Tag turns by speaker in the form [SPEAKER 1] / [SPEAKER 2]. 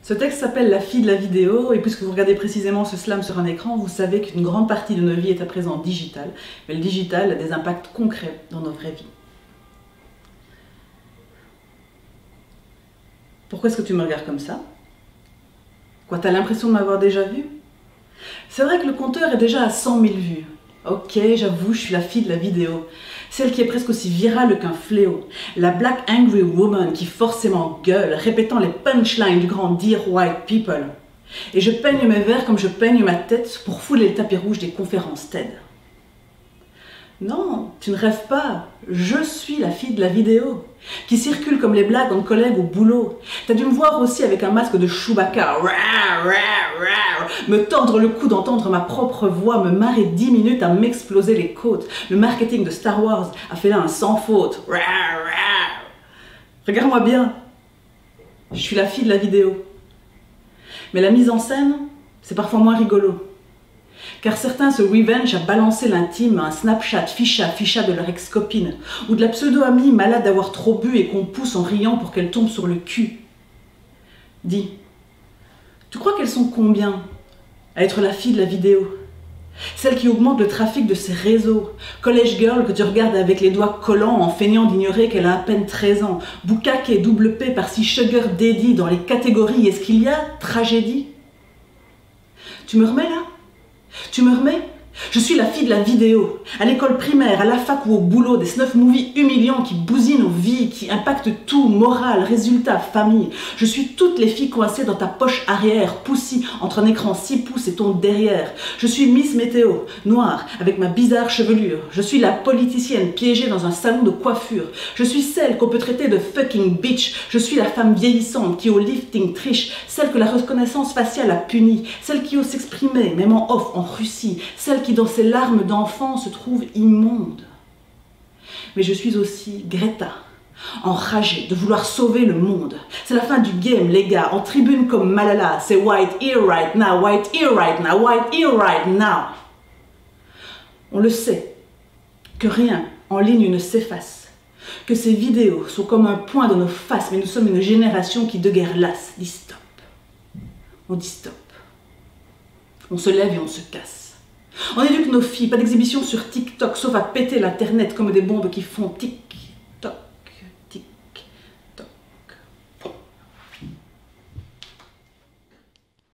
[SPEAKER 1] Ce texte s'appelle La fille de la vidéo, et puisque vous regardez précisément ce slam sur un écran, vous savez qu'une grande partie de nos vies est à présent digitale, mais le digital a des impacts concrets dans nos vraies vies. Pourquoi est-ce que tu me regardes comme ça? Quoi, t'as l'impression de m'avoir déjà vu? C'est vrai que le compteur est déjà à 100 000 vues. Ok, j'avoue, je suis la fille de la vidéo. Celle qui est presque aussi virale qu'un fléau. La Black Angry Woman qui forcément gueule, répétant les punchlines du grand Dear White People. Et je peigne mes verres comme je peigne ma tête pour fouler le tapis rouge des conférences TED. Non, tu ne rêves pas. Je suis la fille de la vidéo, qui circule comme les blagues entre collègues au boulot. T'as dû me voir aussi avec un masque de Chewbacca, me tordre le cou d'entendre ma propre voix, me marrer 10 minutes à m'exploser les côtes. Le marketing de Star Wars a fait là un sans faute. Regarde-moi bien. Je suis la fille de la vidéo. Mais la mise en scène, c'est parfois moins rigolo. Car certains se revenge à balancer l'intime à un Snapchat ficha de leur ex-copine, ou de la pseudo-amie malade d'avoir trop bu et qu'on pousse en riant pour qu'elle tombe sur le cul. Dis, tu crois qu'elles sont combien à être la fille de la vidéo? Celle qui augmente le trafic de ses réseaux, college girl que tu regardes avec les doigts collants en feignant d'ignorer qu'elle a à peine 13 ans, bukake et double P par-ci sugar daddy dans les catégories, est-ce qu'il y a tragédie? Tu me remets là? Tu me remets? Je suis la fille de la vidéo. À l'école primaire, à la fac ou au boulot, des snuff movies humiliants qui bousillent nos vies, qui impactent tout, morale, résultat, famille. Je suis toutes les filles coincées dans ta poche arrière, poussy, entre un écran 6 pouces et ton derrière. Je suis Miss Météo, noire, avec ma bizarre chevelure. Je suis la politicienne piégée dans un salon de coiffure. Je suis celle qu'on peut traiter de fucking bitch. Je suis la femme vieillissante qui au lifting triche, celle que la reconnaissance faciale a punie, celle qui ose s'exprimer, même en off, en Russie, celle qui dans ses larmes d'enfant se trouve immonde. Mais je suis aussi Greta, enragée de vouloir sauver le monde. C'est la fin du game, les gars, en tribune comme Malala. C'est white here right now, white here right now, white here right now. On le sait, que rien en ligne ne s'efface, que ces vidéos sont comme un point dans nos faces, mais nous sommes une génération qui de guerre lasse dit stop. On dit stop. On se lève et on se casse. On éduque nos filles, pas d'exhibition sur TikTok, sauf à péter l'internet comme des bombes qui font tic,